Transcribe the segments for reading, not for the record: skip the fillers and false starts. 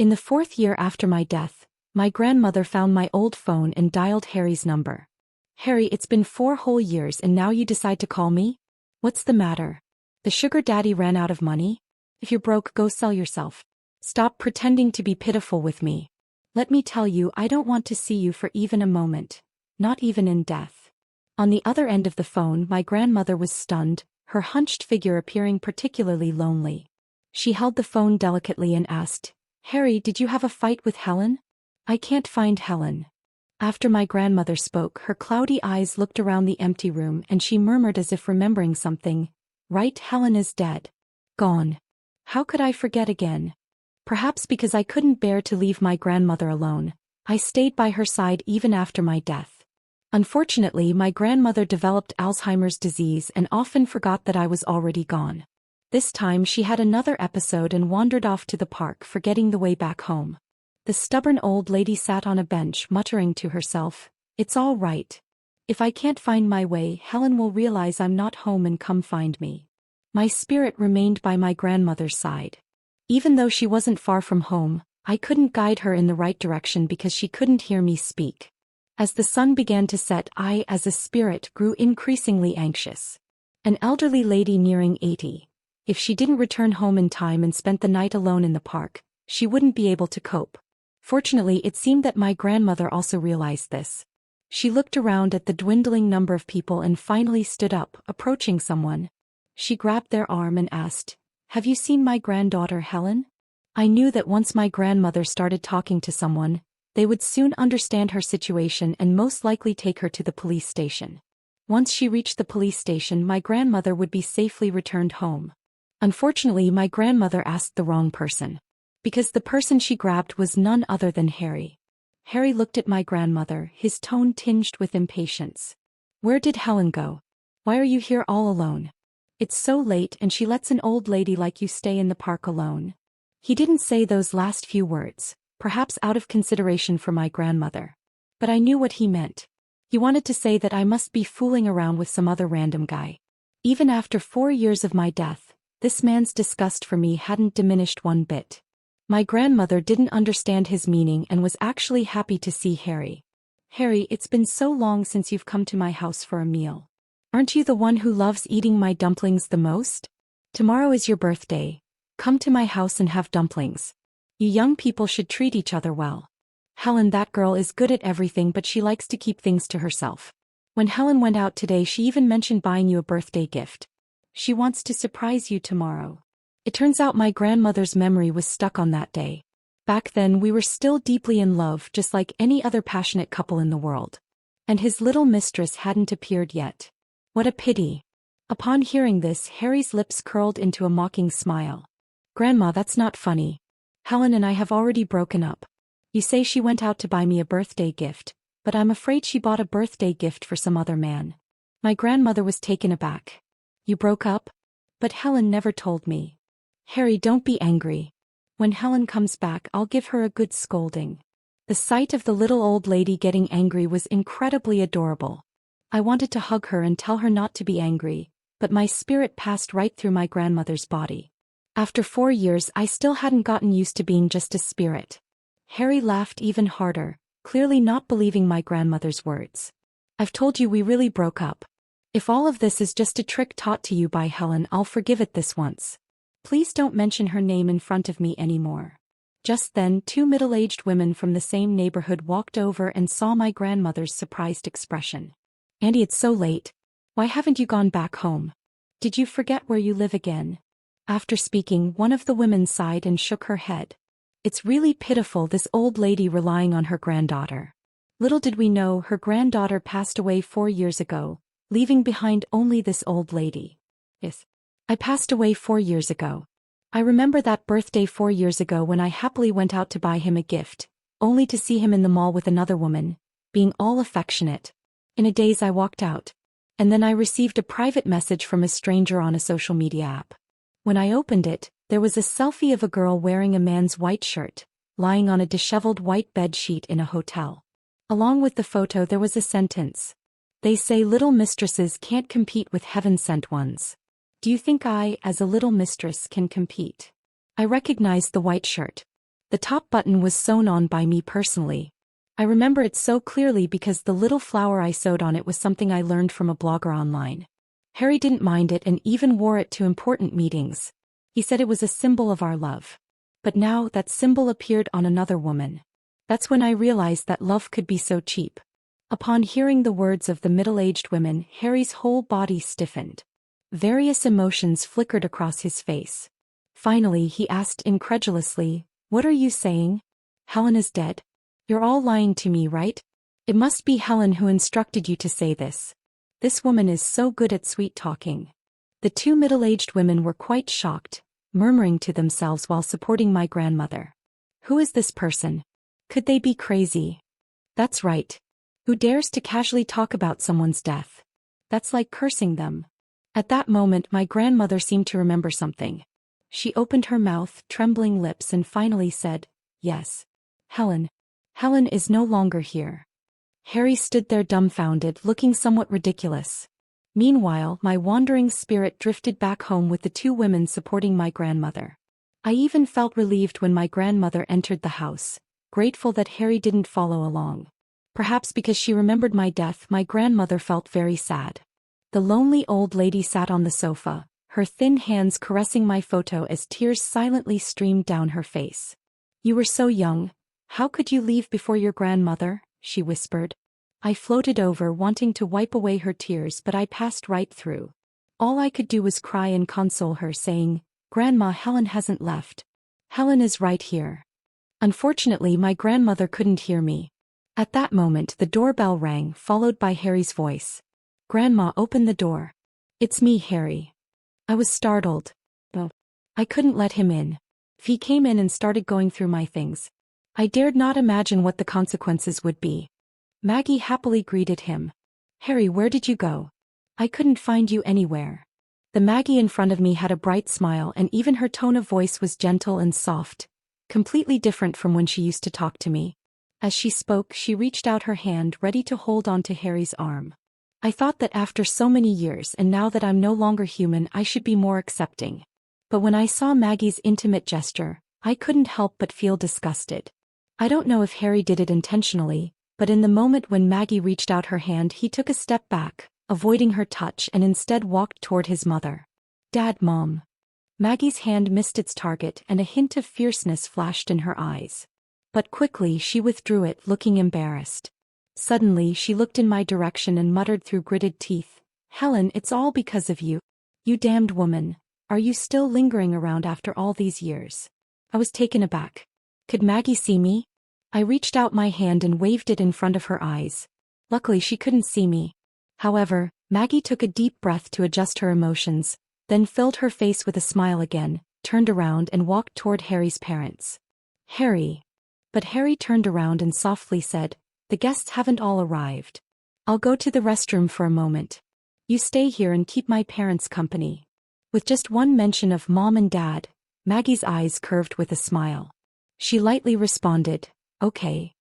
In the 4th year after my death, my grandmother found my old phone and dialed Harry's number. Harry, it's been 4 whole years and now you decide to call me? What's the matter? The sugar daddy ran out of money? If you're broke, go sell yourself. Stop pretending to be pitiful with me. Let me tell you, I don't want to see you for even a moment. Not even in death. On the other end of the phone, my grandmother was stunned, her hunched figure appearing particularly lonely. She held the phone delicately and asked, Harry, did you have a fight with Helen? I can't find Helen. After my grandmother spoke, her cloudy eyes looked around the empty room and she murmured as if remembering something. Right, Helen is dead. Gone. How could I forget again? Perhaps because I couldn't bear to leave my grandmother alone, I stayed by her side even after my death. Unfortunately, my grandmother developed Alzheimer's disease and often forgot that I was already gone. This time she had another episode and wandered off to the park, forgetting the way back home. The stubborn old lady sat on a bench, muttering to herself, It's all right. If I can't find my way, Helen will realize I'm not home and come find me. My spirit remained by my grandmother's side. Even though she wasn't far from home, I couldn't guide her in the right direction because she couldn't hear me speak. As the sun began to set, I, as a spirit, grew increasingly anxious. An elderly lady nearing 80. If she didn't return home in time and spent the night alone in the park, she wouldn't be able to cope. Fortunately, it seemed that my grandmother also realized this. She looked around at the dwindling number of people and finally stood up, approaching someone. She grabbed their arm and asked, Have you seen my granddaughter Helen? I knew that once my grandmother started talking to someone, they would soon understand her situation and most likely take her to the police station. Once she reached the police station, my grandmother would be safely returned home. Unfortunately, my grandmother asked the wrong person. Because the person she grabbed was none other than Harry. Harry looked at my grandmother, his tone tinged with impatience. Where did Helen go? Why are you here all alone? It's so late and she lets an old lady like you stay in the park alone. He didn't say those last few words, perhaps out of consideration for my grandmother. But I knew what he meant. He wanted to say that I must be fooling around with some other random guy. Even after 4 years of my death, this man's disgust for me hadn't diminished one bit. My grandmother didn't understand his meaning and was actually happy to see Harry. Harry, it's been so long since you've come to my house for a meal. Aren't you the one who loves eating my dumplings the most? Tomorrow is your birthday. Come to my house and have dumplings. You young people should treat each other well. Helen, that girl is good at everything, but she likes to keep things to herself. When Helen went out today, she even mentioned buying you a birthday gift. She wants to surprise you tomorrow. It turns out my grandmother's memory was stuck on that day. Back then we were still deeply in love, just like any other passionate couple in the world. And his little mistress hadn't appeared yet. What a pity. Upon hearing this, Harry's lips curled into a mocking smile. Grandma, that's not funny. Helen and I have already broken up. You say she went out to buy me a birthday gift, but I'm afraid she bought a birthday gift for some other man. My grandmother was taken aback. You broke up? But Helen never told me. Harry, don't be angry. When Helen comes back, I'll give her a good scolding. The sight of the little old lady getting angry was incredibly adorable. I wanted to hug her and tell her not to be angry, but my spirit passed right through my grandmother's body. After 4 years, I still hadn't gotten used to being just a spirit. Harry laughed even harder, clearly not believing my grandmother's words. I've told you we really broke up. If all of this is just a trick taught to you by Helen, I'll forgive it this once. Please don't mention her name in front of me anymore. Just then, 2 middle-aged women from the same neighborhood walked over and saw my grandmother's surprised expression. Andy, it's so late. Why haven't you gone back home? Did you forget where you live again? After speaking, one of the women sighed and shook her head. It's really pitiful, this old lady relying on her granddaughter. Little did we know her granddaughter passed away 4 years ago, leaving behind only this old lady. Yes. I passed away 4 years ago. I remember that birthday 4 years ago when I happily went out to buy him a gift, only to see him in the mall with another woman, being all affectionate. In a daze I walked out. And then I received a private message from a stranger on a social media app. When I opened it, there was a selfie of a girl wearing a man's white shirt, lying on a disheveled white bed sheet in a hotel. Along with the photo there was a sentence. They say little mistresses can't compete with heaven-sent ones. Do you think I, as a little mistress, can compete? I recognized the white shirt. The top button was sewn on by me personally. I remember it so clearly because the little flower I sewed on it was something I learned from a blogger online. Harry didn't mind it and even wore it to important meetings. He said it was a symbol of our love. But now that symbol appeared on another woman. That's when I realized that love could be so cheap. Upon hearing the words of the middle-aged women, Harry's whole body stiffened. Various emotions flickered across his face. Finally, he asked incredulously, "What are you saying? Helen is dead? You're all lying to me, right? It must be Helen who instructed you to say this. This woman is so good at sweet-talking." The two middle-aged women were quite shocked, murmuring to themselves while supporting my grandmother. Who is this person? Could they be crazy? That's right. Who dares to casually talk about someone's death? That's like cursing them. At that moment, my grandmother seemed to remember something. She opened her mouth, trembling lips, and finally said, "Yes. Helen. Helen is no longer here." Harry stood there dumbfounded, looking somewhat ridiculous. Meanwhile, my wandering spirit drifted back home with the two women supporting my grandmother. I even felt relieved when my grandmother entered the house, grateful that Harry didn't follow along. Perhaps because she remembered my death, my grandmother felt very sad. The lonely old lady sat on the sofa, her thin hands caressing my photo as tears silently streamed down her face. "You were so young. How could you leave before your grandmother?" she whispered. I floated over, wanting to wipe away her tears, but I passed right through. All I could do was cry and console her, saying, "Grandma, Helen hasn't left. Helen is right here." Unfortunately, my grandmother couldn't hear me. At that moment, the doorbell rang, followed by Harry's voice. "Grandma, open the door. It's me, Harry." I was startled. But I couldn't let him in. If he came in and started going through my things, I dared not imagine what the consequences would be. Maggie happily greeted him. "Harry, where did you go? I couldn't find you anywhere." The Maggie in front of me had a bright smile, and even her tone of voice was gentle and soft, completely different from when she used to talk to me. As she spoke, she reached out her hand, ready to hold on to Harry's arm. I thought that after so many years and now that I'm no longer human, I should be more accepting. But when I saw Maggie's intimate gesture, I couldn't help but feel disgusted. I don't know if Harry did it intentionally, but in the moment when Maggie reached out her hand, he took a step back, avoiding her touch, and instead walked toward his mother. "Dad, Mom." Maggie's hand missed its target and a hint of fierceness flashed in her eyes. But quickly she withdrew it, looking embarrassed. Suddenly she looked in my direction and muttered through gritted teeth, "Helen, it's all because of you. You damned woman. Are you still lingering around after all these years?" I was taken aback. Could Maggie see me? I reached out my hand and waved it in front of her eyes. Luckily she couldn't see me. However, Maggie took a deep breath to adjust her emotions, then filled her face with a smile again, turned around and walked toward Harry's parents. "Harry." But Harry turned around and softly said, "The guests haven't all arrived. I'll go to the restroom for a moment. You stay here and keep my parents company." With just one mention of Mom and Dad, Maggie's eyes curved with a smile. She lightly responded, "Okay."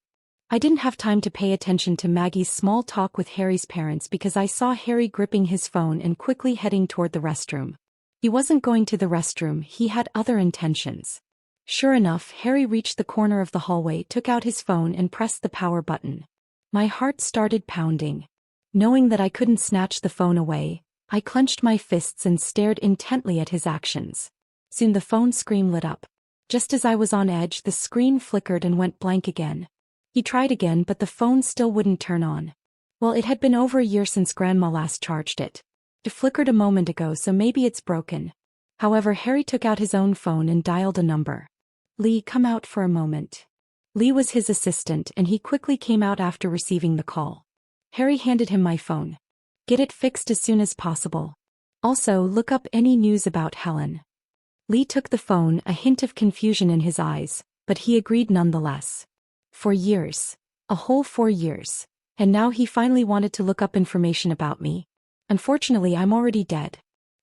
I didn't have time to pay attention to Maggie's small talk with Harry's parents because I saw Harry gripping his phone and quickly heading toward the restroom. He wasn't going to the restroom, he had other intentions. Sure enough, Harry reached the corner of the hallway, took out his phone and pressed the power button. My heart started pounding. Knowing that I couldn't snatch the phone away, I clenched my fists and stared intently at his actions. Soon the phone screen lit up. Just as I was on edge, the screen flickered and went blank again. He tried again, but the phone still wouldn't turn on. Well, it had been over a year since Grandma last charged it. It flickered a moment ago, so maybe it's broken. However, Harry took out his own phone and dialed a number. "Lee, come out for a moment." Lee was his assistant, and he quickly came out after receiving the call. Harry handed him my phone. "Get it fixed as soon as possible. Also, look up any news about Helen." Lee took the phone, a hint of confusion in his eyes, but he agreed nonetheless. For years. A whole 4 years. And now he finally wanted to look up information about me. Unfortunately, I'm already dead.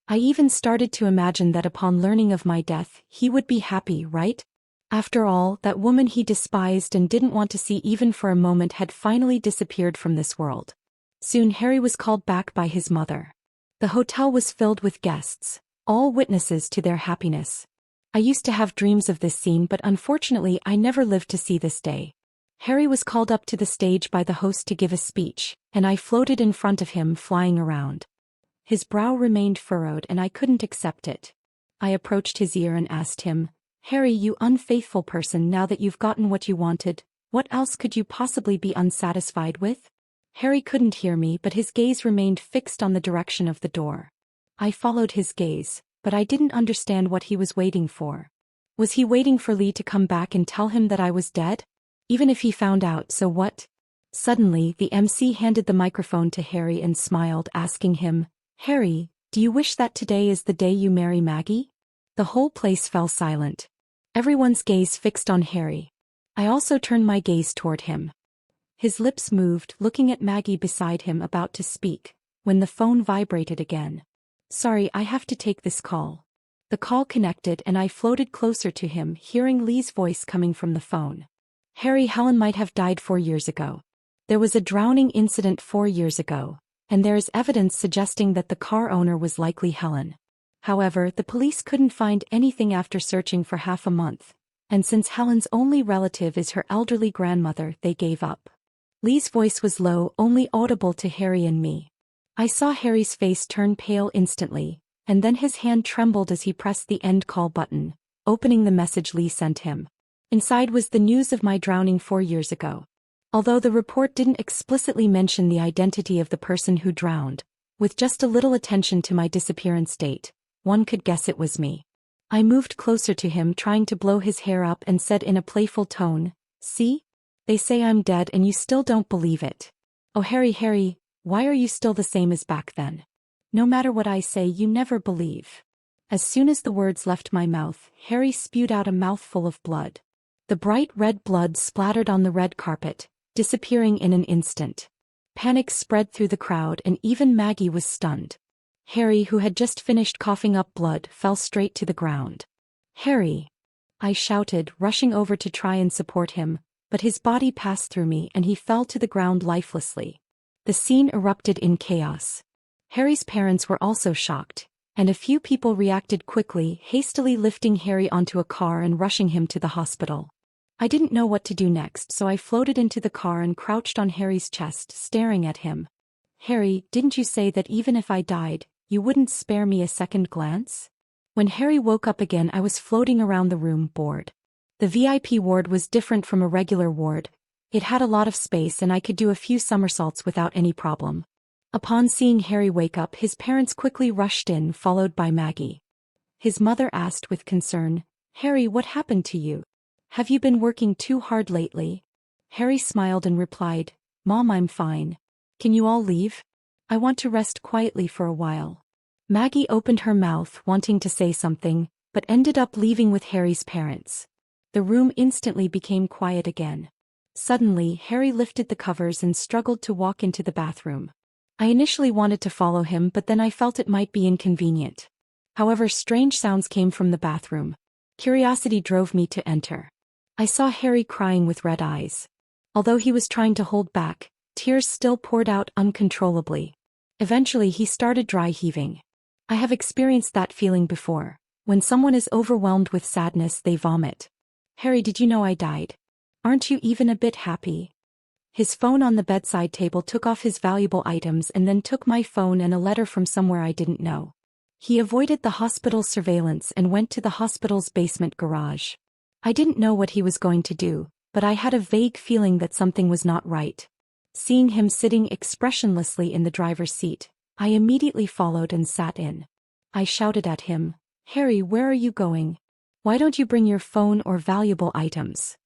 I even started to imagine that upon learning of my death, he would be happy, right? After all, that woman he despised and didn't want to see even for a moment had finally disappeared from this world. Soon Harry was called back by his mother. The hotel was filled with guests, all witnesses to their happiness. I used to have dreams of this scene, but unfortunately I never lived to see this day. Harry was called up to the stage by the host to give a speech, and I floated in front of him, flying around. His brow remained furrowed and I couldn't accept it. I approached his ear and asked him, "Harry, you unfaithful person, now that you've gotten what you wanted, what else could you possibly be unsatisfied with?" Harry couldn't hear me, but his gaze remained fixed on the direction of the door. I followed his gaze, but I didn't understand what he was waiting for. Was he waiting for Lee to come back and tell him that I was dead? Even if he found out, so what? Suddenly, the MC handed the microphone to Harry and smiled, asking him, "Harry, do you wish that today is the day you marry Maggie?" The whole place fell silent. Everyone's gaze fixed on Harry. I also turned my gaze toward him. His lips moved, looking at Maggie beside him, about to speak, when the phone vibrated again. "Sorry, I have to take this call." The call connected and I floated closer to him, hearing Lee's voice coming from the phone. "Harry, Helen might have died 4 years ago. There was a drowning incident 4 years ago, and there is evidence suggesting that the car owner was likely Helen. However, the police couldn't find anything after searching for half a month, and since Helen's only relative is her elderly grandmother, they gave up." Lee's voice was low, only audible to Harry and me. I saw Harry's face turn pale instantly, and then his hand trembled as he pressed the end call button, opening the message Lee sent him. Inside was the news of my drowning 4 years ago. Although the report didn't explicitly mention the identity of the person who drowned, with just a little attention to my disappearance date, one could guess it was me. I moved closer to him, trying to blow his hair up, and said in a playful tone, "See? They say I'm dead and you still don't believe it. Oh Harry, why are you still the same as back then? No matter what I say, you never believe." As soon as the words left my mouth, Harry spewed out a mouthful of blood. The bright red blood splattered on the red carpet, disappearing in an instant. Panic spread through the crowd and even Maggie was stunned. Harry, who had just finished coughing up blood, fell straight to the ground. "Harry!" I shouted, rushing over to try and support him, but his body passed through me and he fell to the ground lifelessly. The scene erupted in chaos. Harry's parents were also shocked, and a few people reacted quickly, hastily lifting Harry onto a car and rushing him to the hospital. I didn't know what to do next, so I floated into the car and crouched on Harry's chest, staring at him. "Harry, didn't you say that even if I died, you wouldn't spare me a second glance?" When Harry woke up again, I was floating around the room, bored. The VIP ward was different from a regular ward. It had a lot of space and I could do a few somersaults without any problem. Upon seeing Harry wake up, his parents quickly rushed in, followed by Maggie. His mother asked with concern, "Harry, what happened to you? Have you been working too hard lately?" Harry smiled and replied, "Mom, I'm fine. Can you all leave? I want to rest quietly for a while." Maggie opened her mouth, wanting to say something, but ended up leaving with Harry's parents. The room instantly became quiet again. Suddenly, Harry lifted the covers and struggled to walk into the bathroom. I initially wanted to follow him, but then I felt it might be inconvenient. However, strange sounds came from the bathroom. Curiosity drove me to enter. I saw Harry crying with red eyes. Although he was trying to hold back, tears still poured out uncontrollably. Eventually he started dry heaving. I have experienced that feeling before. When someone is overwhelmed with sadness, they vomit. "Harry, did you know I died? Aren't you even a bit happy?" His phone on the bedside table took off his valuable items and then took my phone and a letter from somewhere I didn't know. He avoided the hospital's surveillance and went to the hospital's basement garage. I didn't know what he was going to do, but I had a vague feeling that something was not right. Seeing him sitting expressionlessly in the driver's seat, I immediately followed and sat in. I shouted at him, "Harry, where are you going? Why don't you bring your phone or valuable items?"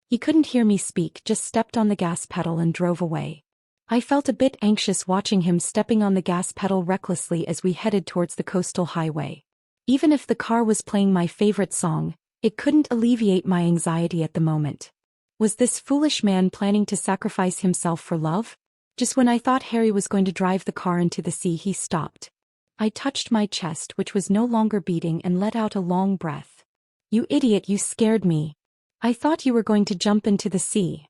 He couldn't hear me speak, just stepped on the gas pedal and drove away. I felt a bit anxious watching him stepping on the gas pedal recklessly as we headed towards the coastal highway. Even if the car was playing my favorite song, it couldn't alleviate my anxiety at the moment. Was this foolish man planning to sacrifice himself for love? Just when I thought Harry was going to drive the car into the sea, he stopped. I touched my chest, which was no longer beating, and let out a long breath. "You idiot, you scared me. I thought you were going to jump into the sea."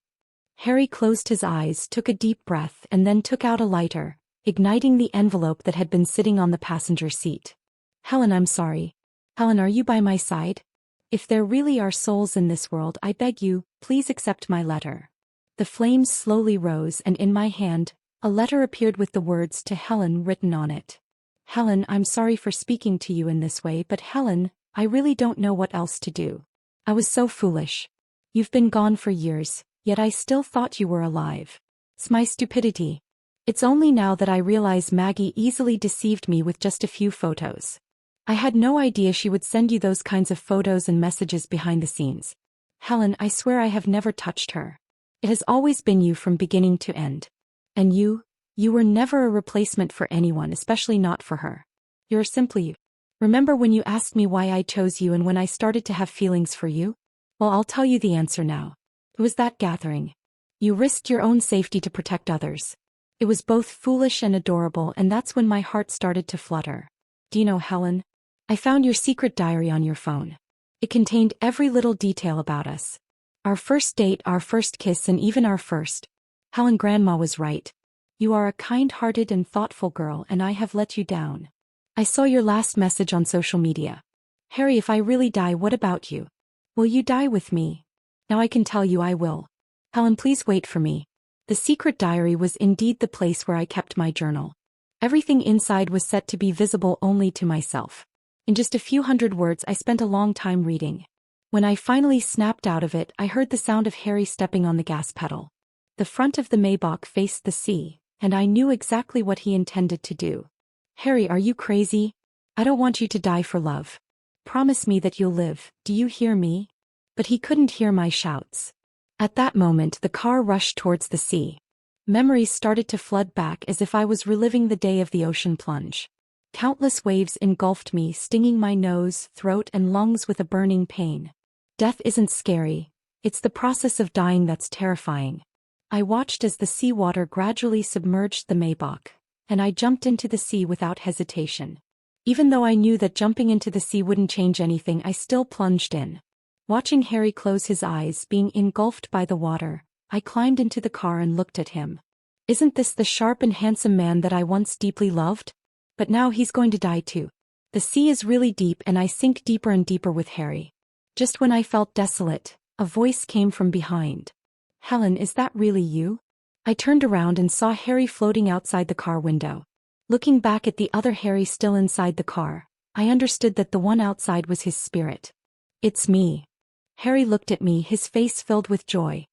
Harry closed his eyes, took a deep breath, and then took out a lighter, igniting the envelope that had been sitting on the passenger seat. "Helen, I'm sorry. Helen, are you by my side? If there really are souls in this world, I beg you, please accept my letter. The flames slowly rose, and in my hand, a letter appeared with the words to Helen written on it. Helen, I'm sorry for speaking to you in this way, but Helen, I really don't know what else to do. I was so foolish. You've been gone for years, yet I still thought you were alive. It's my stupidity. It's only now that I realize Maggie easily deceived me with just a few photos. I had no idea she would send you those kinds of photos and messages behind the scenes. Helen, I swear I have never touched her. It has always been you from beginning to end. And you were never a replacement for anyone, especially not for her. You're simply you. Remember when you asked me why I chose you and when I started to have feelings for you? Well, I'll tell you the answer now. It was that gathering. You risked your own safety to protect others. It was both foolish and adorable, and that's when my heart started to flutter. Do you know, Helen? I found your secret diary on your phone. It contained every little detail about us. Our first date, our first kiss, and even our first. Helen, Grandma was right. You are a kind-hearted and thoughtful girl, and I have let you down. I saw your last message on social media. Harry, if I really die, what about you? Will you die with me? Now I can tell you I will. Helen, please wait for me. The secret diary was indeed the place where I kept my journal. Everything inside was set to be visible only to myself. In just a few hundred words, I spent a long time reading. When I finally snapped out of it, I heard the sound of Harry stepping on the gas pedal. The front of the Maybach faced the sea, and I knew exactly what he intended to do. Harry, are you crazy? I don't want you to die for love. Promise me that you'll live, do you hear me? But he couldn't hear my shouts. At that moment, the car rushed towards the sea. Memories started to flood back as if I was reliving the day of the ocean plunge. Countless waves engulfed me, stinging my nose, throat, and lungs with a burning pain. Death isn't scary. It's the process of dying that's terrifying. I watched as the seawater gradually submerged the Maybach, and I jumped into the sea without hesitation. Even though I knew that jumping into the sea wouldn't change anything, I still plunged in. Watching Harry close his eyes, being engulfed by the water, I climbed into the car and looked at him. Isn't this the sharp and handsome man that I once deeply loved? But now he's going to die too. The sea is really deep, and I sink deeper and deeper with Harry. Just when I felt desolate, a voice came from behind. Helen, is that really you? I turned around and saw Harry floating outside the car window. Looking back at the other Harry still inside the car, I understood that the one outside was his spirit. It's me. Harry looked at me, his face filled with joy.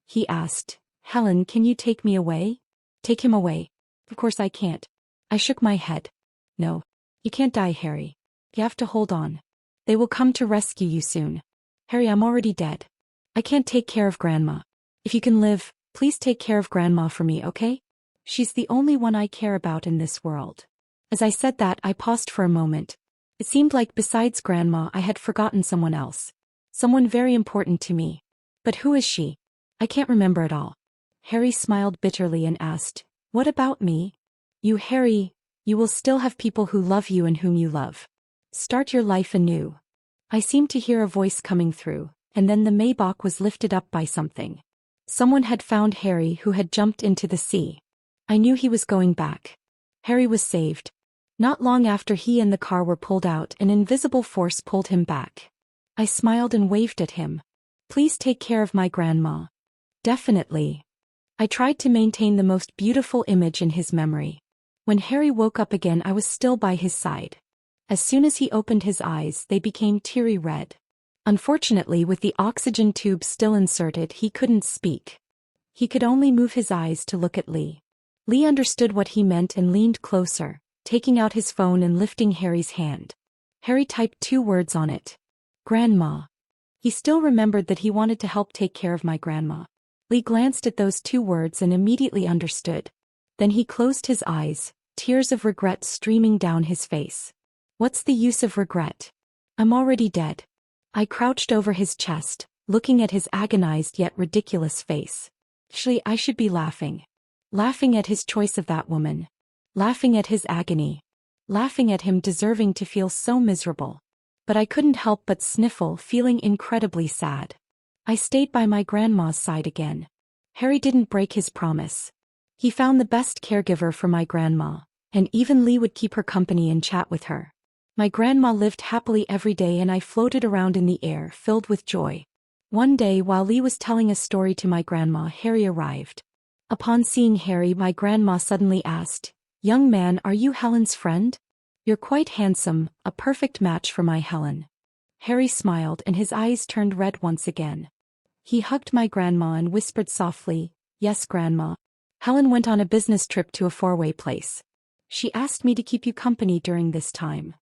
He asked, Helen, can you take me away? Take him away. Of course I can't. I shook my head. No. You can't die, Harry. You have to hold on. They will come to rescue you soon. Harry, I'm already dead. I can't take care of Grandma. If you can live, please take care of Grandma for me, okay? She's the only one I care about in this world. As I said that, I paused for a moment. It seemed like besides Grandma, I had forgotten someone else. Someone very important to me. But who is she? I can't remember at all. Harry smiled bitterly and asked, What about me? You, Harry, you will still have people who love you and whom you love. Start your life anew. I seemed to hear a voice coming through, and then the Maybach was lifted up by something. Someone had found Harry, who had jumped into the sea. I knew he was going back. Harry was saved. Not long after he and the car were pulled out, an invisible force pulled him back. I smiled and waved at him. Please take care of my grandma. Definitely. I tried to maintain the most beautiful image in his memory. When Harry woke up again, I was still by his side. As soon as he opened his eyes, they became teary red. Unfortunately, with the oxygen tube still inserted, he couldn't speak. He could only move his eyes to look at Lee. Lee understood what he meant and leaned closer, taking out his phone and lifting Harry's hand. Harry typed 2 words on it. Grandma. He still remembered that he wanted to help take care of my grandma. Lee glanced at those 2 words and immediately understood. Then he closed his eyes, tears of regret streaming down his face. What's the use of regret? I'm already dead. I crouched over his chest, looking at his agonized yet ridiculous face. Actually, I should be laughing. Laughing at his choice of that woman. Laughing at his agony. Laughing at him deserving to feel so miserable. But I couldn't help but sniffle, feeling incredibly sad. I stayed by my grandma's side again. Harry didn't break his promise. He found the best caregiver for my grandma, and even Lee would keep her company and chat with her. My grandma lived happily every day and I floated around in the air, filled with joy. One day while Lee was telling a story to my grandma, Harry arrived. Upon seeing Harry, my grandma suddenly asked, "Young man, are you Helen's friend? You're quite handsome, a perfect match for my Helen." Harry smiled and his eyes turned red once again. He hugged my grandma and whispered softly, "Yes, Grandma. Helen went on a business trip to a faraway place. She asked me to keep you company during this time."